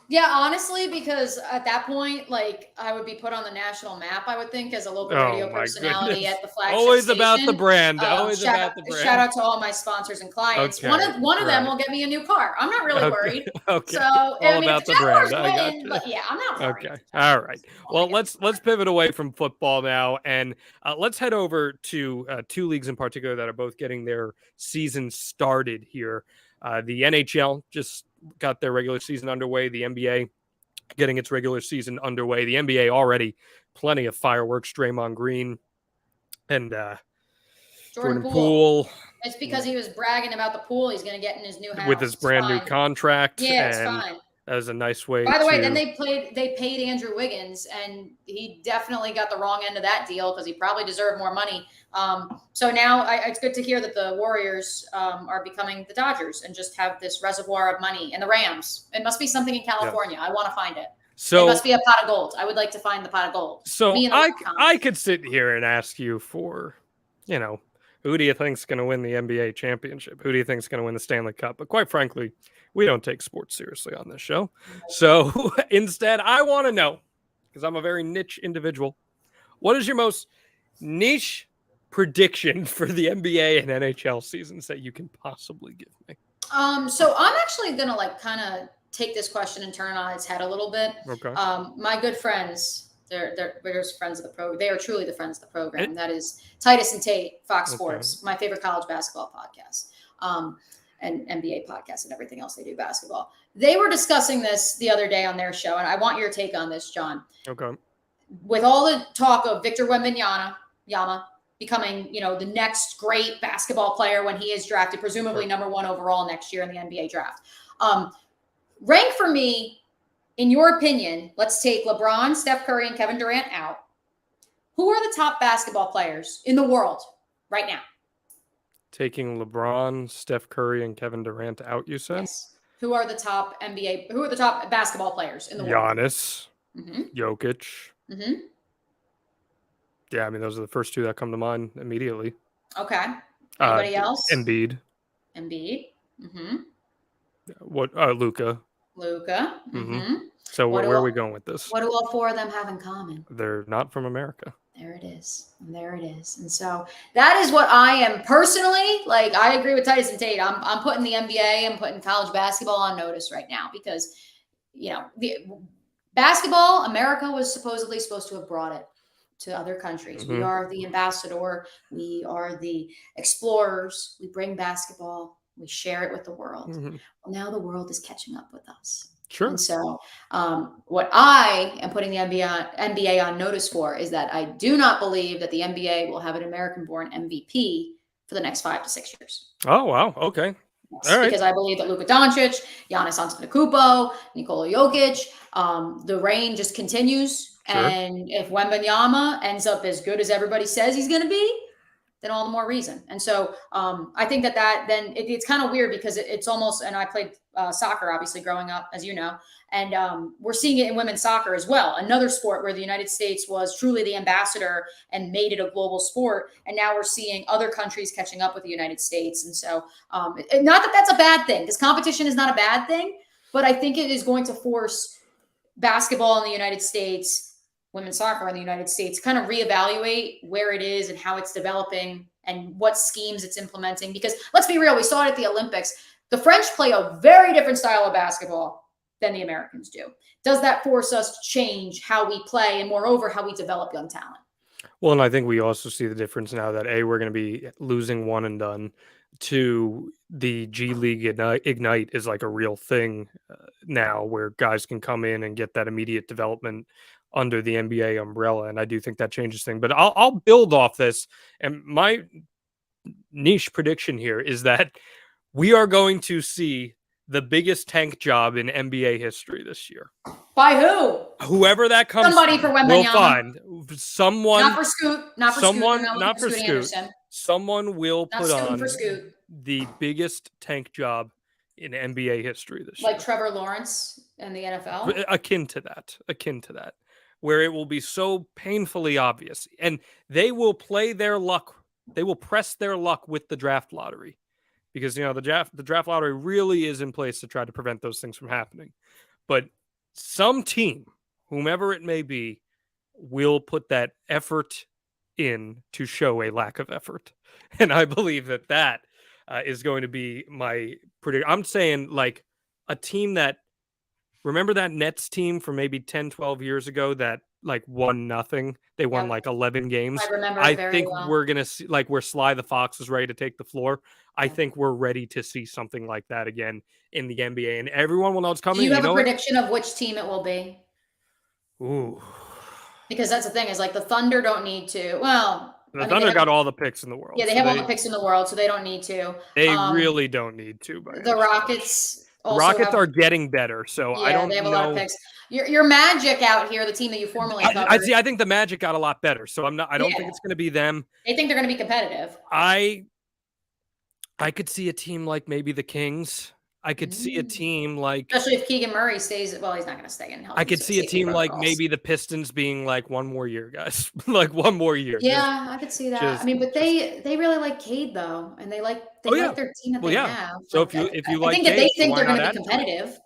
Yeah, honestly, because at that point, like, I would be put on the national map, I would think, as a local radio Oh my personality goodness. at the flagship Always station. about the brand. Always about the Shout brand. out to all my sponsors and clients. Okay, One of them right. will get me a new car. I'm not really worried. Okay. So, All I mean, about if the the brand. Jaguars I got win, you. but yeah, I'm not worried. Okay. All right. Well, let's pivot away from football now, and let's head over to two leagues in particular that are both getting their season started here. The NHL just got their regular season underway. The NBA getting its regular season underway. The NBA already plenty of fireworks. Draymond Green and Jordan Poole. It's because he was bragging about the pool he's going to get in his new house with his brand new contract. Yeah, it's fine. That was a nice way. By the way, then they paid Andrew Wiggins, and he definitely got the wrong end of that deal because he probably deserved more money. So now it's good to hear that the Warriors are becoming the Dodgers and just have this reservoir of money. And the Rams, it must be something in California. Yeah. I want to find it. So it must be a pot of gold. I would like to find the pot of gold. So I could sit here and ask you for, who do you think's going to win the NBA championship? Who do you think's going to win the Stanley Cup? But quite frankly, we don't take sports seriously on this show. So instead, I want to know, because I'm a very niche individual, what is your most niche prediction for the NBA and NHL seasons that you can possibly give me? So I'm actually going to kind of take this question and turn it on its head a little bit. Okay. My good friends, they're friends of the program. They are truly the friends of the program. That is Titus and Tate, Fox Sports, my favorite college basketball podcast, and NBA podcast and everything else they do basketball. They were discussing this the other day on their show, and I want your take on this, John. Okay. With all the talk of Victor Wembanyama becoming, the next great basketball player when he is drafted, presumably number 1 overall next year in the NBA draft. Rank for me, in your opinion, let's take LeBron, Steph Curry, and Kevin Durant out. Who are the top basketball players in the world right now? Taking LeBron, Steph Curry, and Kevin Durant out, you said? Yes. Who are the top basketball players in the world? Giannis, Jokic. Mm-hmm. Yeah, I mean, those are the first two that come to mind immediately. Okay. Anybody else? Embiid. Mm-hmm. What? Luka. Mm-hmm. So where are we going with this? What do all 4 of them have in common? They're not from America. There it is. And so that is what I am personally, I agree with Titus and Tate. I'm putting the NBA, I'm putting college basketball on notice right now because, the basketball, America was supposed to have brought it to other countries. We are the ambassador. We are the explorers. We bring basketball. We share it with the world. Well, now the world is catching up with us. Sure. And so what I am putting the NBA on notice for is that I do not believe that the NBA will have an American-born MVP for the next 5 to 6 years. Oh, wow. Okay. Yes, all right. Because I believe that Luka Doncic, Giannis Antetokounmpo, Nikola Jokic, the reign just continues. Sure. And if Wembanyama ends up as good as everybody says he's going to be, then all the more reason. And so I think that then it's kind of weird because it's almost, and I played soccer, obviously, growing up, as you know, and we're seeing it in women's soccer as well. Another sport where the United States was truly the ambassador and made it a global sport. And now we're seeing other countries catching up with the United States. And so not that that's a bad thing, because competition is not a bad thing, but I think it is going to force basketball in the United States, women's soccer in the United States, kind of reevaluate where it is and how it's developing and what schemes it's implementing. Because let's be real, we saw it at the Olympics. The French play a very different style of basketball than the Americans do. Does that force us to change how we play and moreover, how we develop young talent? Well, and I think we also see the difference now that we're going to be losing one and done. To the G League Ignite is like a real thing now where guys can come in and get that immediate development under the NBA umbrella. And I do think that changes things, but I'll build off this. And my niche prediction here is that we are going to see the biggest tank job in NBA history this year. By who? Whoever that comes. Somebody for Wembanyama. We'll find someone. Not for Scoot. Not for someone. Scoot. Not for Scoot. Anderson. Someone will not put on for Scoot. The biggest tank job in NBA history this year. Like Trevor Lawrence in the NFL? Akin to that, where it will be so painfully obvious, and they will play their luck. They will press their luck with the draft lottery, because the draft lottery really is in place to try to prevent those things from happening. But some team, whomever it may be, will put that effort in to show a lack of effort, and I believe that is going to be my prediction. I'm saying like a team that. Remember that Nets team from maybe 10, 12 years ago that like won nothing? They won like 11 games. I remember I it very think well. we're going to see like where Sly the Fox is ready to take the floor. I think we're ready to see something like that again in the NBA, and everyone will know it's coming. Do you have a prediction of which team it will be? Ooh. Because that's the thing is like the Thunder don't need to. Well, the Thunder got all the picks in the world. Yeah, they have all the picks in the world, so they don't need to. They really don't need to. The Rockets are getting better, so I don't know. They have a lot of picks. Your Magic out here, the team that you formerly covered. I think the Magic got a lot better, so I don't think it's going to be them. They think they're going to be competitive. I could see a team like maybe the Kings. I could see a team like, especially if Keegan Murray stays. Well, he's not going to stay in. I could see a team like maybe the Pistons being like one more year, guys. Like one more year. Yeah, I could see that. But they really like Cade though, and they like their team that they have. So if you like, I think they think they're going to be competitive.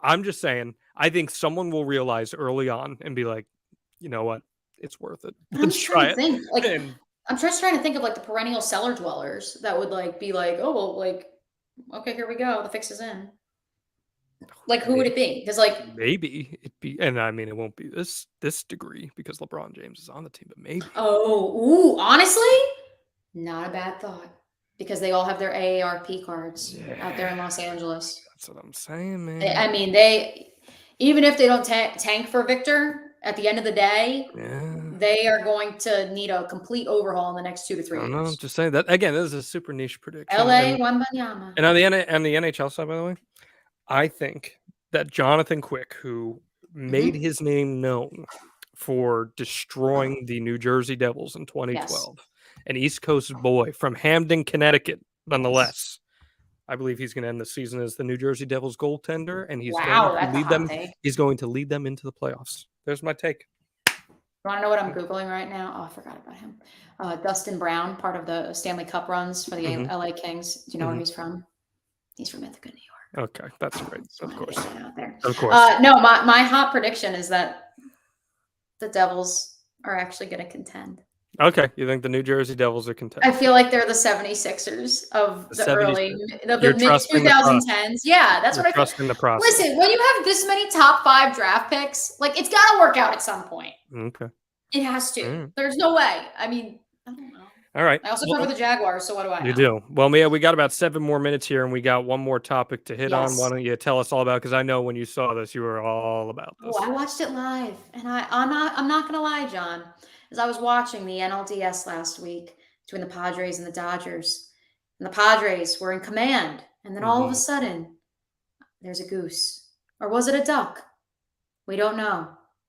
I'm just saying. I think someone will realize early on and be like, you know what, it's worth it. Let's try it. I'm just trying to think of like the perennial cellar dwellers that would like be like, oh well, like. Okay, here we go. The fix is in. Like, who would it be? Because, like, maybe it'd be, and I mean, it won't be this degree because LeBron James is on the team, but maybe. Honestly, not a bad thought because they all have their AARP cards out there in Los Angeles. That's what I'm saying, man. They even if they don't tank for Victor at the end of the day, they are going to need a complete overhaul in the next 2 to 3 years. I'm just saying that again. This is a super niche prediction. LA Wembanyama. And on the NHL side, by the way, I think that Jonathan Quick, who made his name known for destroying the New Jersey Devils in 2012, an East Coast boy from Hamden, Connecticut, nonetheless. I believe he's going to end the season as the New Jersey Devils goaltender, and he's going to lead them. He's going to lead them into the playoffs. There's my take. You want to know what I'm Googling right now? Oh, I forgot about him. Dustin Brown, part of the Stanley Cup runs for the LA Kings. Do you know where he's from? He's from Ithaca, New York. Okay, that's great. Of course. Out there. Of course. No, my hot prediction is that the Devils are actually going to contend. Okay, you think the New Jersey Devils are contending? I feel like they're the 76ers of the mid-2010s. Yeah, that's what I trust in the process. Listen, when you have this many top 5 draft picks, like it's got to work out at some point. Okay. It has to. There's no way. I mean, I don't know. All right. I also cover the Jaguars, so what do I know? You do. Well, Mia, we got about 7 more minutes here, and we got one more topic to hit on. Why don't you tell us all about it? Because I know when you saw this, you were all about this. Oh, I watched it live, and I'm not going to lie, John. As I was watching the NLDS last week between the Padres and the Dodgers, and the Padres were in command, and then all of a sudden, there's a goose. Or was it a duck? We don't know.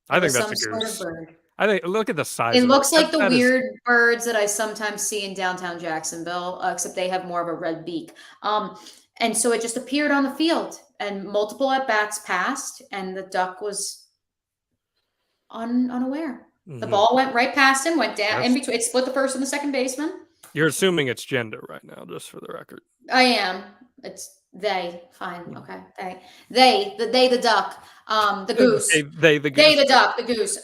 I think that's a goose. Sort of bird. I think, look at the size. It looks like the weird birds that I sometimes see in downtown Jacksonville, except they have more of a red beak. And so it just appeared on the field, and multiple at-bats passed, and the duck was unaware. The ball went right past him, went down in between. It split the first and the second baseman. You're assuming it's gender right now, just for the record. I am. It's they. Fine. Okay. They, the duck. The goose. They, the goose. They, the duck, the goose.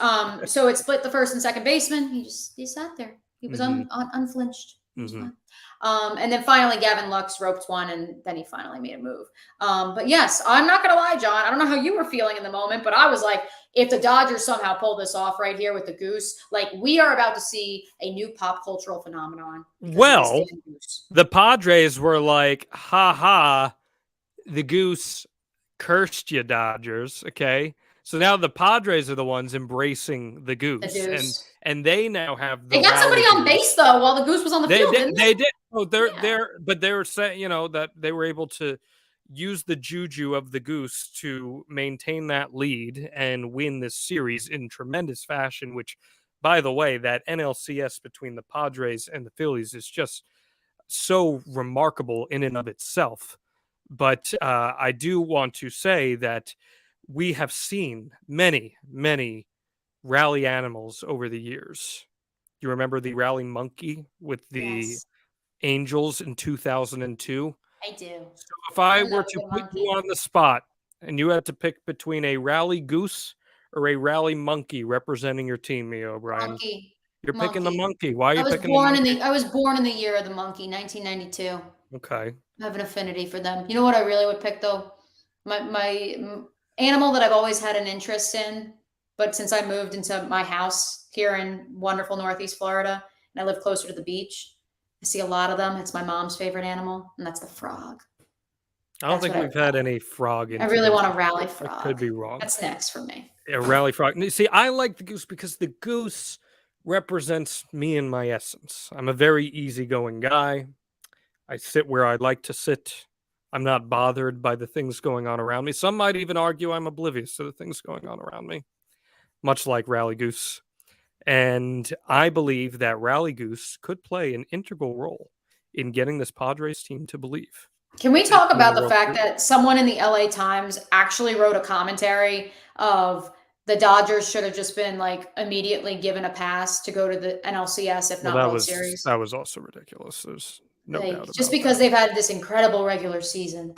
So it split the first and second baseman. He sat there. He was unflinched. And then finally Gavin Lux roped one, and then he finally made a move. But yes, I'm not going to lie, John. I don't know how you were feeling in the moment, but I was like, if the Dodgers somehow pull this off right here with the goose, like we are about to see a new pop cultural phenomenon. Well, the Padres were like, ha ha, the goose cursed you, Dodgers. Okay. So now the Padres are the ones embracing the goose. And they now have they got somebody on base though while the goose was on the field. They did. Oh, they were saying, that they were able to use the juju of the goose to maintain that lead and win this series in tremendous fashion, which, by the way, that NLCS between the Padres and the Phillies is just so remarkable in and of itself. But I do want to say that we have seen many, many rally animals over the years. You remember the rally monkey with the Yes, Angels in 2002? I do. So if I I were love a to good put you monkey. on the spot and you had to pick between a rally goose or a rally monkey representing your team, Mia O'Brien, Monkey. you're picking the Monkey. monkey. Why are you picking the monkey? I was born in the year of the monkey, 1992. Okay. I have an affinity for them. You know what I really would pick though? My animal that I've always had an interest in, but since I moved into my house here in wonderful Northeast Florida and I live closer to the beach, I see a lot of them. It's my mom's favorite animal, and that's the frog. I don't That's think what I we've had rally. any frog I really incidents. want a rally I could frog. be wrong. That's next for me. A rally frog. See, I like the goose because the goose represents me and my essence. I'm a very easygoing guy. I sit where I like to sit. I'm not bothered by the things going on around me. Some might even argue I'm oblivious to the things going on around me, much like Rally Goose. And I believe that Rally Goose could play an integral role in getting this Padres team to believe. Can we they talk can win about the the World fact Series. that someone in the LA Times actually wrote a commentary of the Dodgers should have just been like immediately given a pass to go to the NLCS, if Well, not World Series? that was also ridiculous. There's no doubt Like just about because that. they've had this incredible regular season,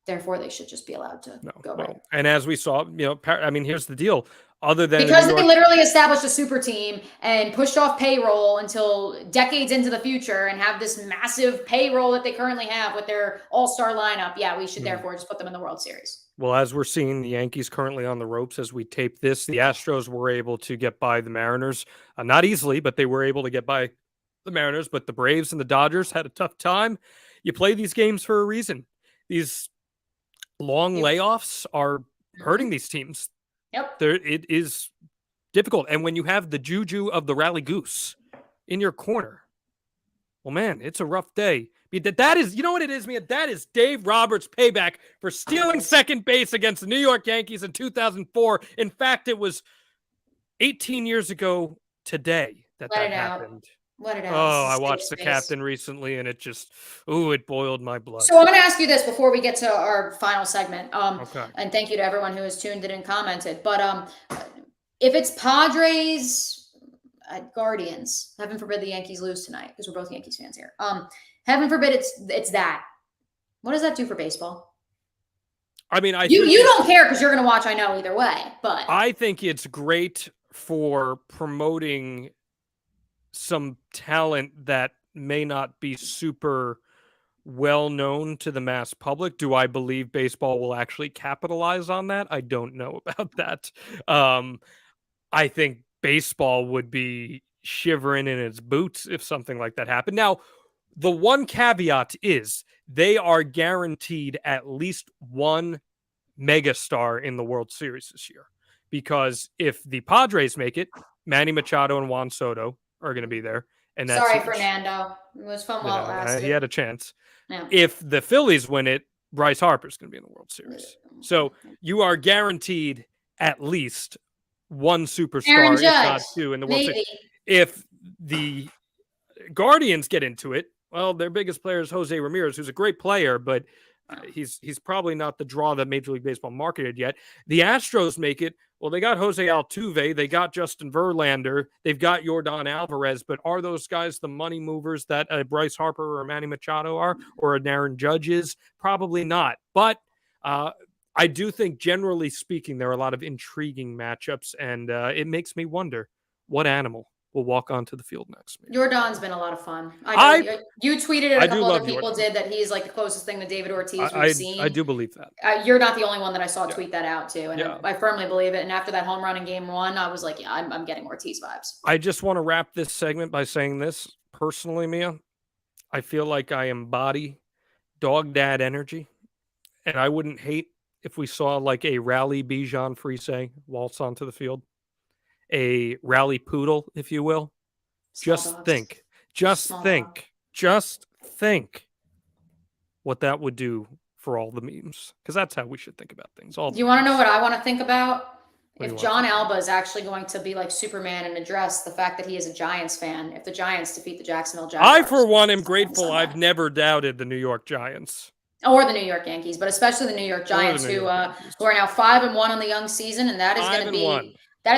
therefore they should just be allowed to No, go right. well, and as we saw, I mean, here's the deal. Other than the New Because they York, literally established a super team and pushed off payroll until decades into the future and have this massive payroll that they currently have with their all-star lineup. Yeah, we should therefore just put them in the World Series. well, as we're seeing, the Yankees currently on the ropes as we tape this. The Astros were able to get by the Mariners, not easily, but they were able to get by the Mariners. But the Braves and the Dodgers had a tough time. You play these games for a reason. These long Yep. layoffs are hurting Mhm. these teams. Yep. It is difficult, and when you have the juju of the Rally Goose in your corner, well, man, it's a rough day. That is, you know what it is, man? That is Dave Roberts' payback for stealing second base against the New York Yankees in 2004. In fact, it was 18 years ago today Let that it out. happened. Let it out. Oh, This is I safe watched The space. Captain recently, and it just, it boiled my blood. So I'm going to ask you this before we get to our final segment. Okay. And thank you to everyone who has tuned in and commented. But if it's Padres, Guardians, heaven forbid the Yankees lose tonight because we're both Yankees fans here. Heaven forbid it's that. What does that do for baseball? I mean, you don't care because you're going to watch. I know either way, but I think it's great for promoting some talent that may not be super well known to the mass public. Do I believe baseball will actually capitalize on that? I don't know about that. I think baseball would be shivering in its boots if something like that happened. Now, the one caveat is they are guaranteed at least one megastar in the World Series this year. Because if the Padres make it, Manny Machado and Juan Soto are going to be there. And that's sorry, huge. Fernando. It was fun while it lasted. He had a chance. Yeah. If the Phillies win it, Bryce Harper's going to be in the World Series. So you are guaranteed at least one superstar, if not two, in the World Series. If the Guardians get into it, well, their biggest player is Jose Ramirez, who's a great player, but he's probably not the draw that Major League Baseball marketed yet. The Astros make it. Well, they got Jose Altuve, they got Justin Verlander, they've got Yordan Alvarez, but are those guys the money movers that Bryce Harper or Manny Machado are, or an Aaron Judge is? Probably not. But I do think, generally speaking, there are a lot of intriguing matchups, and it makes me wonder what animal will walk onto the field next. Jordan's been a lot of fun. You tweeted it. A couple other people did that. He's like the closest thing to David Ortiz we've seen. I do believe that. You're not the only one that I saw tweet that out too, and I firmly believe it. And after that home run in Game 1, I was like, yeah, I'm getting Ortiz vibes. I just want to wrap this segment by saying this personally, Mia. I feel like I embody dog dad energy, and I wouldn't hate if we saw like a rally Bijan Frise waltz onto the field. A rally poodle, if you will. Just think what that would do for all the memes, because that's how we should think about things. Do you want to know what I want to think about? If John Alba is actually going to be like Superman and address the fact that he is a Giants fan, if the Giants defeat the Jacksonville Jaguars. I, for one, am grateful I've never doubted the New York Giants. Or the New York Yankees, but especially the New York Giants, who are now 5-1 on the young season, and that is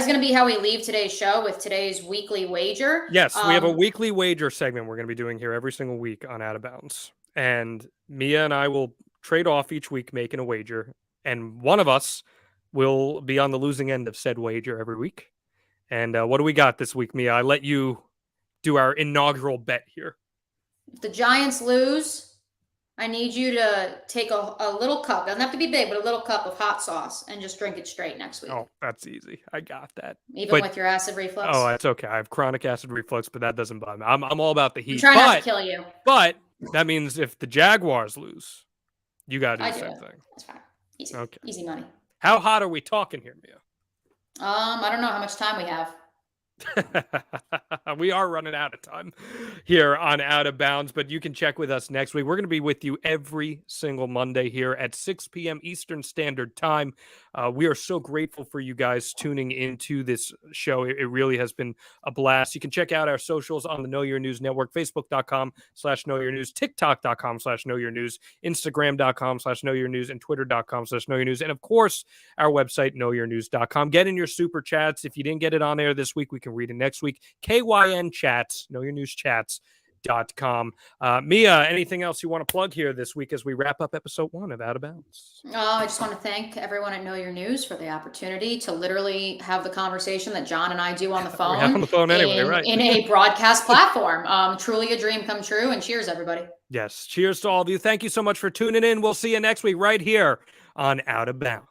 going to be how we leave today's show with today's weekly wager. Yes, we have a weekly wager segment we're going to be doing here every single week on Out of Bounds, and Mia and I will trade off each week making a wager, and one of us will be on the losing end of said wager every week. And what do we got this week, Mia? I let you do our inaugural bet here. If the Giants lose, I need you to take a little cup. Doesn't have to be big, but a little cup of hot sauce and just drink it straight next week. Oh, that's easy. I got that. Even with your acid reflux? Oh, that's okay. I have chronic acid reflux, but that doesn't bother me. I'm all about the heat. I'm trying not to kill you. But that means if the Jaguars lose, you got to do the same thing. That's fine. Easy. Okay. Easy money. How hot are we talking here, Mia? I don't know how much time we have. We are running out of time here on Out of Bounds, but you can check with us next week. We're going to be with you every single Monday here at 6 p.m. Eastern Standard Time. We are so grateful for you guys tuning into this show. It really has been a blast. You can check out our socials on the Know Your News Network, Facebook.com/Know Your News, TikTok.com/Know Your News, Instagram.com/Know Your News, and Twitter.com/Know Your News. And of course, our website, knowyournews.com. Get in your super chats. If you didn't get it on air this week, we can read it next week. KYN chats, knowyournewschats.com. Mia, anything else you want to plug here this week as we wrap up episode 1 of Out of Bounds? I just want to thank everyone at Know Your News for the opportunity to literally have the conversation that John and I do on the phone. We're on the phone anyway, right? In a broadcast platform. Truly a dream come true, and cheers, everybody. Yes, cheers to all of you. Thank you so much for tuning in. We'll see you next week right here on Out of Bounds.